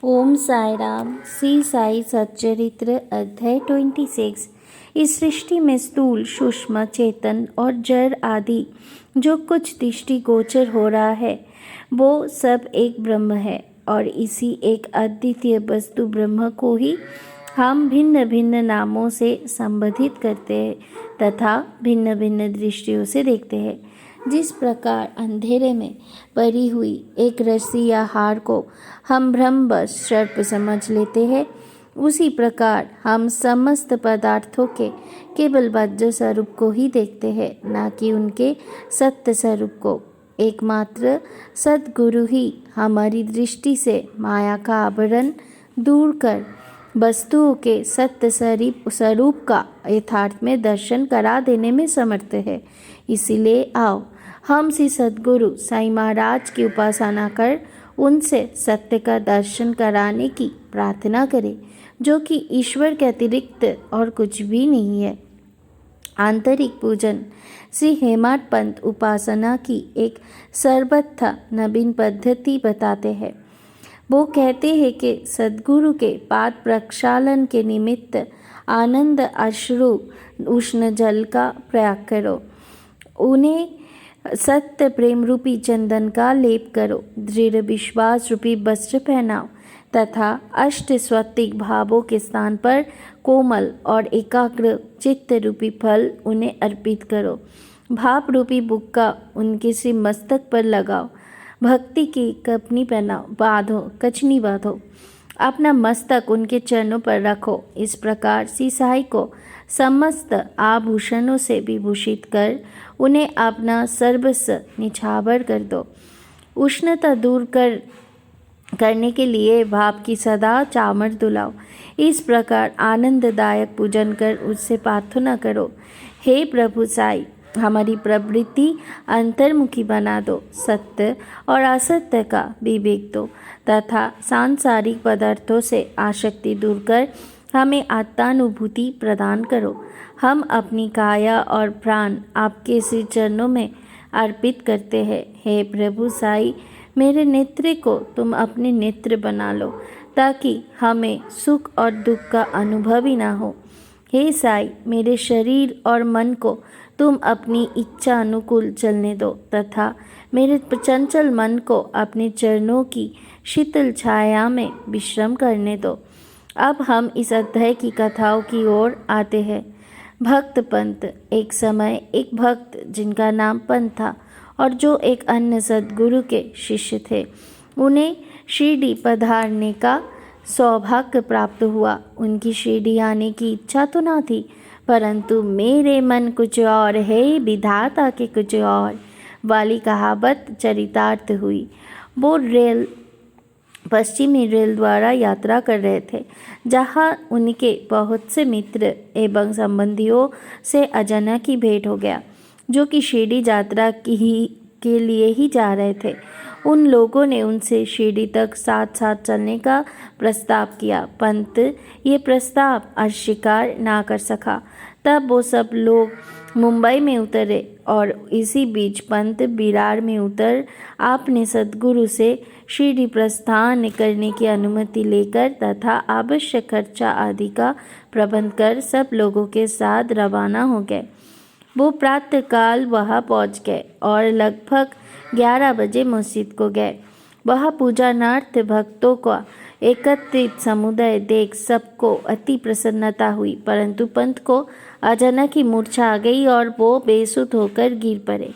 ओम साई राम। श्री साई सच्चरित्र अध्याय 26। इस सृष्टि में स्थूल, सूक्ष्म, चेतन और जड़ आदि जो कुछ दृष्टि गोचर हो रहा है वो सब एक ब्रह्म है और इसी एक अद्वितीय वस्तु ब्रह्म को ही हम भिन्न भिन्न नामों से संबोधित करते हैं तथा भिन्न भिन्न दृष्टियों से देखते हैं। जिस प्रकार अंधेरे में पड़ी हुई एक रस्सी या हार को हम भ्रमवश सर्प समझ लेते हैं, उसी प्रकार हम समस्त पदार्थों के केवल बाह्य स्वरूप को ही देखते हैं, न कि उनके सत्य स्वरूप को। एकमात्र सद्गुरु ही हमारी दृष्टि से माया का आवरण दूर कर वस्तुओं के सत्य स्वरूप का यथार्थ में दर्शन करा देने में समर्थ है। इसीलिए आओ हम श्री सद्गुरु साईं महाराज की उपासना कर उनसे सत्य का दर्शन कराने की प्रार्थना करें, जो कि ईश्वर के अतिरिक्त और कुछ भी नहीं है। आंतरिक पूजन श्री हेमाड पंत उपासना की एक सर्वथा नवीन पद्धति बताते हैं। वो कहते हैं कि सद्गुरु के पाद प्रक्षालन के निमित्त आनंद अश्रु उष्ण जल का प्रयाग करो, उन्हें सत्य प्रेम रूपी चंदन का लेप करो, दृढ़ विश्वास रूपी वस्त्र पहनाओ तथा अष्ट स्वस्तिक भावों के स्थान पर कोमल और एकाग्र चित्त रूपी फल उन्हें अर्पित करो। भाव रूपी बुक्का उनके श्री मस्तक पर लगाओ, भक्ति की कपनी पहनाओ, कचनी बांधो, अपना मस्तक उनके चरणों पर रखो। इस प्रकार श्री साई को समस्त आभूषणों से विभूषित कर उन्हें अपना सर्वस्व निछावर कर दो। उष्णता दूर करने के लिए भाप की सदा चामर दुलाओ। इस प्रकार आनंददायक पूजन कर उससे प्रार्थना करो, हे प्रभु साई, हमारी प्रवृत्ति अंतर्मुखी बना दो, सत्य और असत्य का विवेक दो तथा सांसारिक पदार्थों से आसक्ति दूर कर हमें आत्मानुभूति प्रदान करो। हम अपनी काया और प्राण आपके श्री चरणों में अर्पित करते हैं। हे प्रभु साई, मेरे नेत्र को तुम अपने नेत्र बना लो ताकि हमें सुख और दुख का अनुभव ही ना हो। हे साई, मेरे शरीर और मन को तुम अपनी इच्छा अनुकूल चलने दो तथा मेरे चंचल मन को अपने चरणों की शीतल छाया में विश्राम करने दो। अब हम इस अध्याय की कथाओं की ओर आते हैं। भक्त पंत। एक समय एक भक्त जिनका नाम पंत था और जो एक अन्य सद्गुरु के शिष्य थे, उन्हें शिरडी पधारने का सौभाग्य प्राप्त हुआ। उनकी शिरडी आने की इच्छा तो ना थी, परंतु मेरे मन कुछ और है, विधाता के कुछ और वाली कहावत चरितार्थ हुई। वो पश्चिमी रेल द्वारा यात्रा कर रहे थे, जहां उनके बहुत से मित्र एवं संबंधियों से अचानक ही भेंट हो गया, जो कि शिरडी यात्रा के लिए ही जा रहे थे। उन लोगों ने उनसे शिरडी तक साथ साथ चलने का प्रस्ताव किया। पंत ये प्रस्ताव अस्वीकार ना कर सका। तब वो सब लोग मुंबई में उतरे और इसी बीच पंत विरार में उतर आपने सद्गुरु से शिरडी प्रस्थान करने की अनुमति लेकर तथा आवश्यक खर्चा आदि का प्रबंध कर सब लोगों के साथ रवाना हो गए। वो प्रातःकाल वहाँ पहुँच गए और लगभग 11 बजे मस्जिद को गए। वहाँ पूजनार्थ भक्तों का एकत्रित समुदाय देख सबको अति प्रसन्नता हुई, परंतु पंत को अचानक ही मूर्छा आ गई और वो बेसुध होकर गिर पड़े।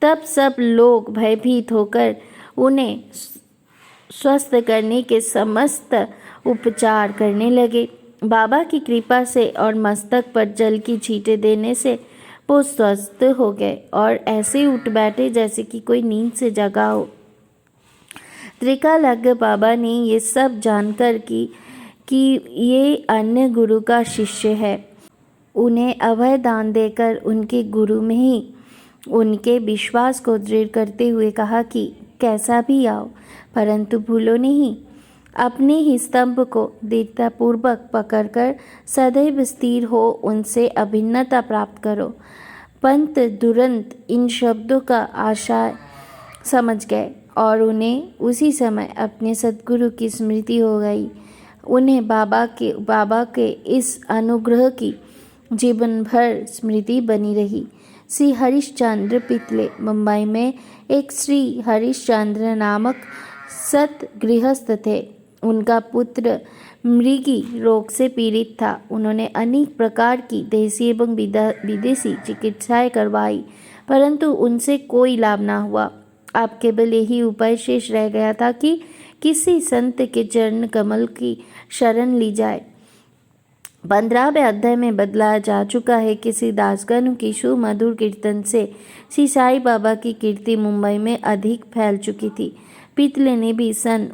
तब सब लोग भयभीत होकर उन्हें स्वस्थ करने के समस्त उपचार करने लगे। बाबा की कृपा से और मस्तक पर जल की छींटे देने से वो स्वस्थ हो गए और ऐसे उठ बैठे जैसे कि कोई नींद से जगा हो। त्रिकालज्ञ बाबा ने ये सब जानकर कि ये अन्य गुरु का शिष्य है, उन्हें अभय दान देकर उनके गुरु में ही उनके विश्वास को दृढ़ करते हुए कहा कि कैसा भी आओ, परंतु भूलो नहीं, अपने ही स्तंभ को दृढ़तापूर्वक पकड़कर सदैव स्थिर हो उनसे अभिन्नता प्राप्त करो। पंत तुरंत इन शब्दों का आशय समझ गए और उन्हें उसी समय अपने सद्गुरु की स्मृति हो गई। उन्हें बाबा के इस अनुग्रह की जीवन भर स्मृति बनी रही। श्री हरिश्चंद्र पितले मुंबई में एक श्री हरिश्चंद्र नामक सत गृहस्थ थे। उनका पुत्र मृगी रोग से पीड़ित था। उन्होंने अनेक प्रकार की देसी एवं विदेशी चिकित्साएं करवाई, परंतु उनसे कोई लाभ न हुआ। अब केवल यही उपाय शेष रह गया था कि किसी संत के चरण कमल की शरण ली जाए। 15वें अध्याय में बदलाया जा चुका है कि श्री दासगणों की सुमधुर कीर्तन से श्री साईं बाबा की कीर्ति मुंबई में अधिक फैल चुकी थी। पितले ने भी सन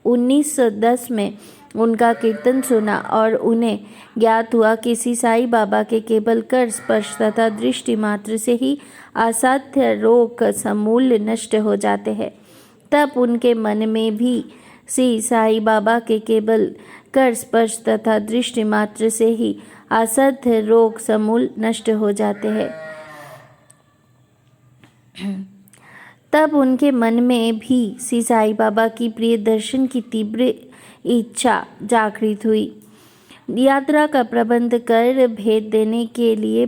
1910 में उनका कीर्तन सुना और उन्हें ज्ञात हुआ कि श्री साईं बाबा के केवल कर स्पर्श तथा दृष्टि मात्र से ही असाध्य रोग समूल नष्ट हो जाते हैं। तब उनके मन में भी श्री साईं बाबा के केवल कर स्पर्श तथा दृष्टि मात्र से ही असाध्य रोग समूल नष्ट हो जाते हैं। तब उनके मन में भी श्री साईं बाबा की प्रिय दर्शन की तीव्र इच्छा जागृत हुई। यात्रा का प्रबंध कर भेज देने के लिए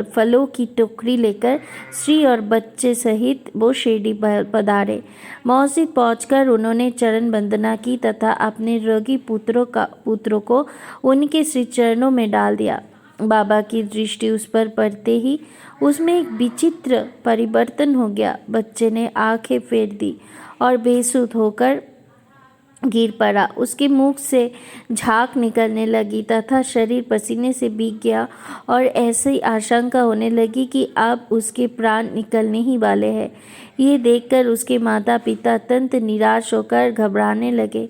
फलों की टोकरी लेकर स्त्री और बच्चे सहित वो शिरडी पधारे। मस्जिद पहुंचकर उन्होंने चरण वंदना की तथा अपने रोगी पुत्रों को उनके श्री चरणों में डाल दिया। बाबा की दृष्टि उस पर पड़ते ही उसमें एक विचित्र परिवर्तन हो गया। बच्चे ने आंखें फेर दी और बेसुध होकर गिर पड़ा। उसके मुख से झाग निकलने लगी तथा शरीर पसीने से भीग गया और ऐसी आशंका होने लगी कि अब उसके प्राण निकलने ही वाले हैं। ये देखकर उसके माता पिता अत्यंत निराश होकर घबराने लगे।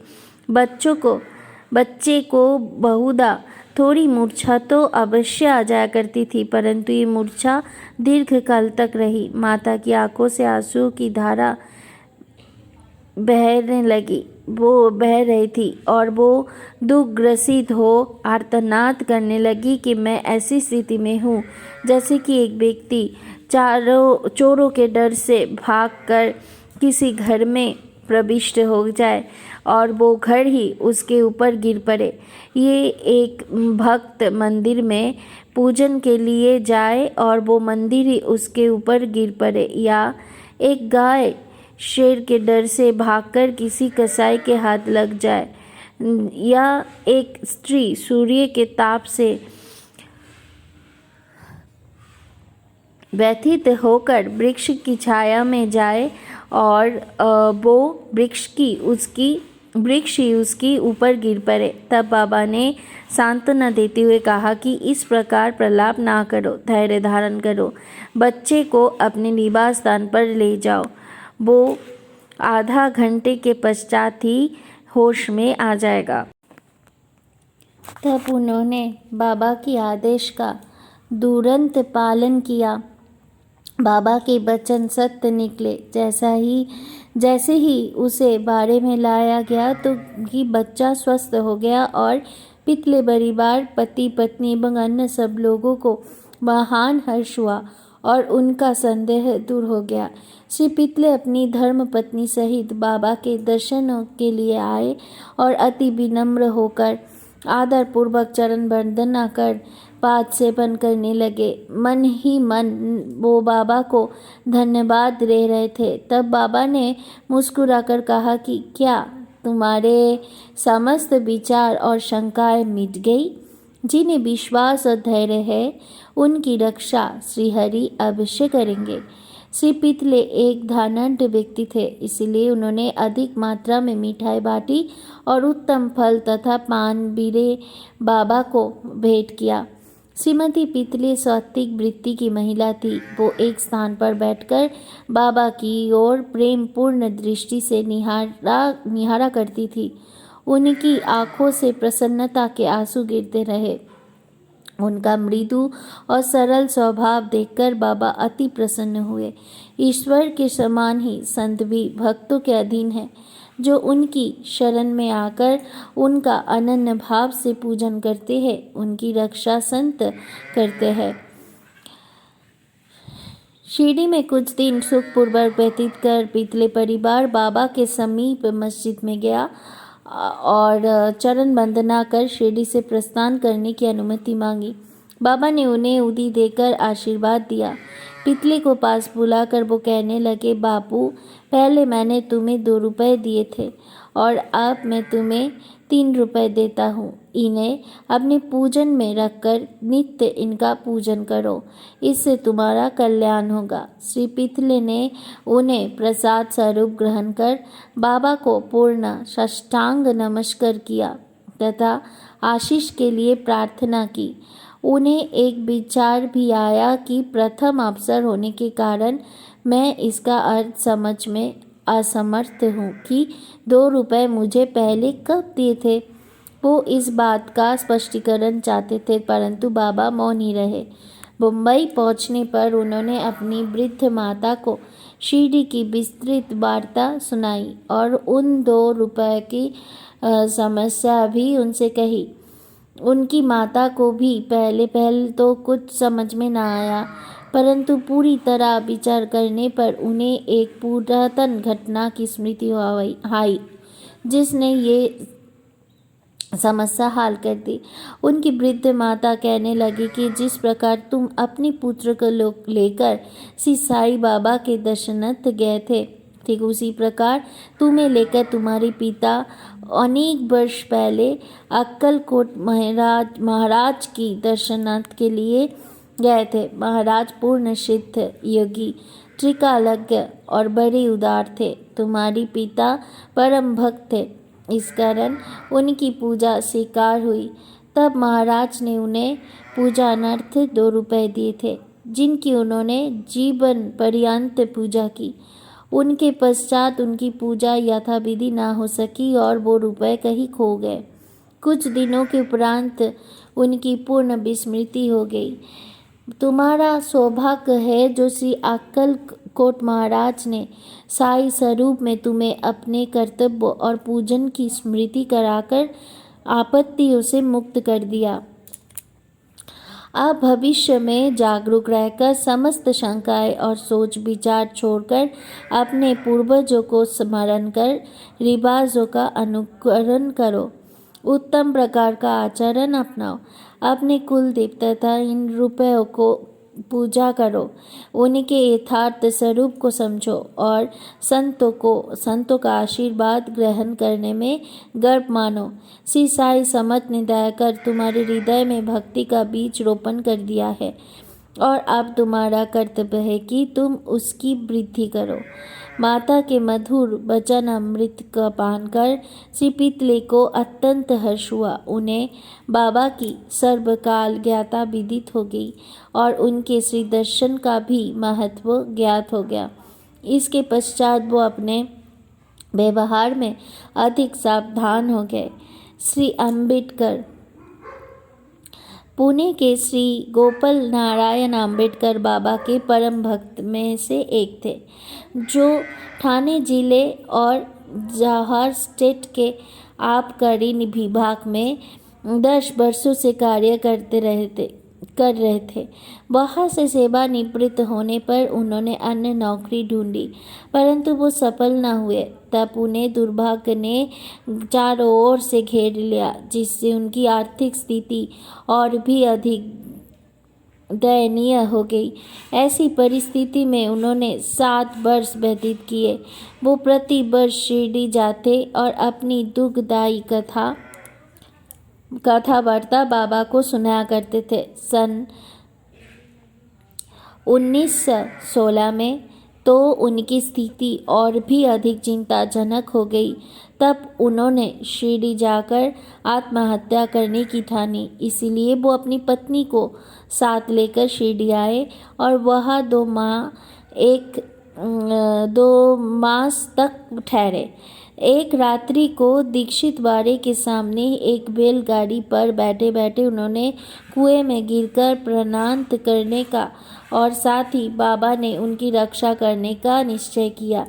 बच्चे को बहुधा थोड़ी मूर्छा तो अवश्य आ जाया करती थी, परंतु ये मूर्छा दीर्घकाल तक रही। माता की आंखों से आंसू की धारा बह रही थी और वो दुख ग्रसित हो आर्तनाद करने लगी कि मैं ऐसी स्थिति में हूँ जैसे कि एक व्यक्ति चोरों के डर से भागकर किसी घर में प्रविष्ट हो जाए और वो घर ही उसके ऊपर गिर पड़े। ये एक भक्त मंदिर में पूजन के लिए जाए और वो मंदिर ही उसके ऊपर गिर पड़े, या एक गाय शेर के डर से भागकर किसी कसाई के हाथ लग जाए, या एक स्त्री सूर्य के ताप से व्यथित होकर वृक्ष की छाया में जाए और वो वृक्ष ही उसकी ऊपर गिर पड़े। तब बाबा ने सांत्वना देते हुए कहा कि इस प्रकार प्रलाप ना करो, धैर्य धारण करो, बच्चे को अपने निवास स्थान पर ले जाओ। वो आधा घंटे के पश्चात ही होश में आ जाएगा। तब उन्होंने बाबा के आदेश का तुरंत पालन किया। बाबा के वचन सत्य निकले। जैसे ही उसे बारे में लाया गया तो कि बच्चा स्वस्थ हो गया और पितले परिवार, पति पत्नी एवं अन्य सब लोगों को महान हर्ष हुआ और उनका संदेह दूर हो गया। श्री पितले अपनी धर्म पत्नी सहित बाबा के दर्शनों के लिए आए और अति विनम्र होकर आदर पूर्वक चरण वंदना कर पाद सेवन करने लगे। मन ही मन वो बाबा को धन्यवाद दे रहे थे। तब बाबा ने मुस्कुराकर कहा कि क्या तुम्हारे समस्त विचार और शंकाएं मिट गई? जिन्हें विश्वास और धैर्य है उनकी रक्षा श्री हरि अवश्य करेंगे। श्री पितले एक धनाढ्य व्यक्ति थे, इसलिए उन्होंने अधिक मात्रा में मिठाई बांटी और उत्तम फल तथा पान बीरे बाबा को भेंट किया। श्रीमती पितले सात्विक वृत्ति की महिला थी। वो एक स्थान पर बैठकर बाबा की ओर प्रेम पूर्ण दृष्टि से निहारा करती थी। उनकी आंखों से प्रसन्नता के आंसू गिरते रहे। उनका मृदु और सरल स्वभाव देखकर बाबा अति प्रसन्न हुए। ईश्वर के समान ही संत भी भक्तों के अधीन है। जो उनकी शरण में आकर उनका अनन्य भाव से पूजन करते हैं, उनकी रक्षा संत करते हैं। शिरडी में कुछ दिन सुखपूर्वक व्यतीत कर पितले परिवार बाबा के समीप मस्जिद में गया और चरण वंदना कर शिरडी से प्रस्थान करने की अनुमति मांगी। बाबा ने उन्हें उदी देकर आशीर्वाद दिया। पितले को पास बुलाकर वो कहने लगे, बापू, पहले मैंने तुम्हें 2 रुपए दिए थे और अब मैं तुम्हें 3 रुपए देता हूँ। इन्हें अपने पूजन में रखकर नित्य इनका पूजन करो, इससे तुम्हारा कल्याण होगा। श्री पितले ने उन्हें प्रसाद स्वरूप ग्रहण कर बाबा को पूर्ण साष्टांग नमस्कार किया तथा आशीष के लिए प्रार्थना की। उन्हें एक विचार भी आया कि प्रथम अवसर होने के कारण मैं इसका अर्थ समझ में असमर्थ हूँ कि 2 रुपए मुझे पहले कब दिए थे। वो इस बात का स्पष्टीकरण चाहते थे, परंतु बाबा मौन ही रहे। मुंबई पहुंचने पर उन्होंने अपनी वृद्ध माता को शिरडी की विस्तृत वार्ता सुनाई और उन 2 रुपए की समस्या भी उनसे कही। उनकी माता को भी पहले तो कुछ समझ में ना आया, परंतु पूरी तरह विचार करने पर उन्हें एक पुरातन घटना की स्मृति आई जिसने ये समस्या हल कर दी। उनकी वृद्ध माता कहने लगी कि जिस प्रकार तुम अपने पुत्र को लेकर श्री साईं बाबा के दर्शनार्थ गए थे, ठीक उसी प्रकार तुम्हें लेकर तुम्हारे पिता अनेक वर्ष पहले अक्कलकोट महाराज की दर्शनार्थ के लिए गए थे। महाराज पूर्ण सिद्ध योगी, त्रिकालज्ञ और बड़े उदार थे। तुम्हारी पिता परम भक्त थे, इस कारण उनकी पूजा स्वीकार हुई। तब महाराज ने उन्हें पूजनार्थ 2 रुपए दिए थे, जिनकी उन्होंने जीवन पर्यंत पूजा की। उनके पश्चात उनकी पूजा यथाविधि ना हो सकी और वो रुपए कहीं खो गए। कुछ दिनों के उपरांत उनकी पूर्ण विस्मृति हो गई। तुम्हारा सौभाग्य है जो श्री अक्कलकोट महाराज ने साई स्वरूप में तुम्हें अपने कर्तव्य और पूजन की स्मृति कराकर आपत्तियों से मुक्त कर दिया। अब भविष्य में जागरूक रहकर समस्त शंकाएं और सोच विचार छोड़कर अपने पूर्वजों को स्मरण कर रिवाजों का अनुकरण करो। उत्तम प्रकार का आचरण अपनाओ। अपने कुलदेव तथा इन रुपयों को पूजा करो। उनके यथार्थ स्वरूप को समझो और संतों का आशीर्वाद ग्रहण करने में गर्व मानो। श्री साई समत ने दया कर तुम्हारे हृदय में भक्ति का बीज रोपण कर दिया है और अब तुम्हारा कर्तव्य है कि तुम उसकी वृद्धि करो। माता के मधुर वचन अमृत का पान कर श्री पितले को अत्यंत हर्ष हुआ। उन्हें बाबा की सर्वकाल ज्ञाता विदित हो गई और उनके श्री दर्शन का भी महत्व ज्ञात हो गया। इसके पश्चात वो अपने व्यवहार में अधिक सावधान हो गए। श्री अम्बेडकर पुणे के श्री गोपाल नारायण अम्बेडकर बाबा के परम भक्त में से एक थे, जो ठाणे जिले और जवाहर स्टेट के आबकारी विभाग में 10 वर्षों से कार्य कर रहे थे। वहाँ से सेवानिवृत्त होने पर उन्होंने अन्य नौकरी ढूंढी, परंतु वो सफल न हुए। तब उन्हें दुर्भाग्य ने चारों ओर से घेर लिया, जिससे उनकी आर्थिक स्थिति और भी अधिक दयनीय हो गई। ऐसी परिस्थिति में उन्होंने 7 वर्ष व्यतीत किए। वो प्रति वर्ष शिरडी जाते और अपनी दुखदायी कथा वार्ता बाबा को सुनाया करते थे। सन 1916 में तो उनकी स्थिति और भी अधिक चिंताजनक हो गई। तब उन्होंने शिरडी जाकर आत्महत्या करने की ठानी। इसीलिए वो अपनी पत्नी को साथ लेकर शिरडी आए और वह 2 मास तक ठहरे। एक रात्रि को दीक्षित बाड़े के सामने एक बैलगाड़ी पर बैठे बैठे उन्होंने कुएं में गिरकर प्राणांत करने का और साथ ही बाबा ने उनकी रक्षा करने का निश्चय किया।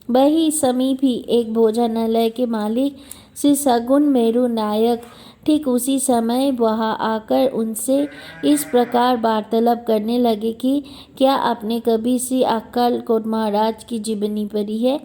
वही समीप ही एक भोजनालय के मालिक श्री सगुन मेरू नायक ठीक उसी समय वहाँ आकर उनसे इस प्रकार वार्तालाप करने लगे कि क्या आपने कभी श्री अक्कलकोट महाराज की जीवनी पढ़ी है।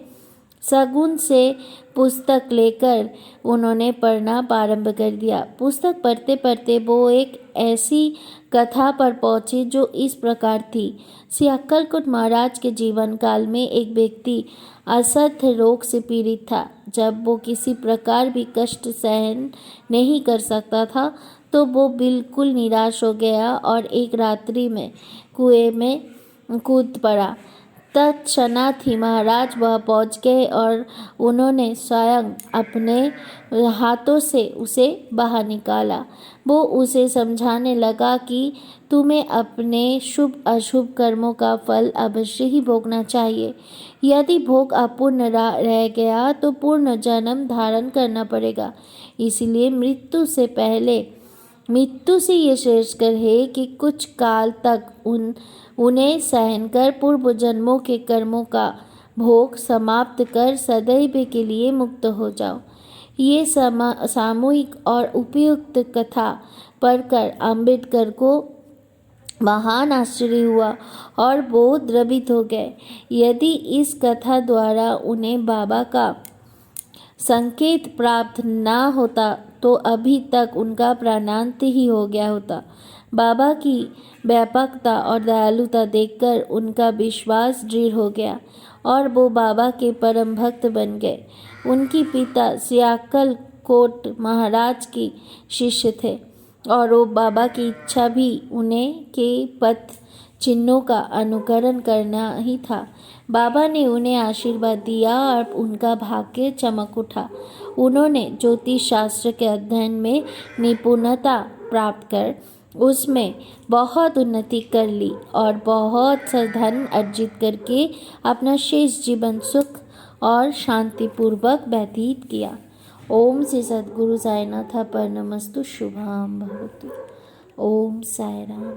शगुन से पुस्तक लेकर उन्होंने पढ़ना प्रारंभ कर दिया। पुस्तक पढ़ते पढ़ते वो एक ऐसी कथा पर पहुँचे जो इस प्रकार थी। श्री अक्कलकोट महाराज के जीवन काल में एक व्यक्ति असह्य रोग से पीड़ित था। जब वो किसी प्रकार भी कष्ट सहन नहीं कर सकता था तो वो बिल्कुल निराश हो गया और एक रात्रि में कुएं में कूद पड़ा। तत्क्षणात ही महाराज वह पहुंच गए और उन्होंने स्वयं अपने हाथों से उसे बाहर निकाला। वो उसे समझाने लगा कि तुम्हें अपने शुभ अशुभ कर्मों का फल अवश्य ही भोगना चाहिए। यदि भोग अपूर्ण रह गया तो पूर्ण जन्म धारण करना पड़ेगा। इसलिए मृत्यु से ये श्रेष्ठकर है कि कुछ काल तक उन्हें सहन कर पूर्व जन्मों के कर्मों का भोग समाप्त कर सदैव के लिए मुक्त हो जाओ। ये सामूहिक और उपयुक्त कथा पढ़कर अम्बेडकर को महान आश्चर्य हुआ और वो द्रवित हो गए। यदि इस कथा द्वारा उन्हें बाबा का संकेत प्राप्त न होता तो अभी तक उनका प्राणांत ही हो गया होता। बाबा की व्यापकता और दयालुता देखकर उनका विश्वास दृढ़ हो गया और वो बाबा के परम भक्त बन गए। उनके पिता श्री अक्कलकोट महाराज के शिष्य थे और वो बाबा की इच्छा भी उन्हें के पथ चिन्हों का अनुकरण करना ही था। बाबा ने उन्हें आशीर्वाद दिया और उनका भाग्य चमक उठा। उन्होंने ज्योतिष शास्त्र के अध्ययन में निपुणता प्राप्त कर उसमें बहुत उन्नति कर ली और बहुत सा धन अर्जित करके अपना शेष जीवन सुख और शांतिपूर्वक व्यतीत किया। ओम श्री सद्गुरु साईनाथ परमस्तु शुभम भवतु। ओम साई राम।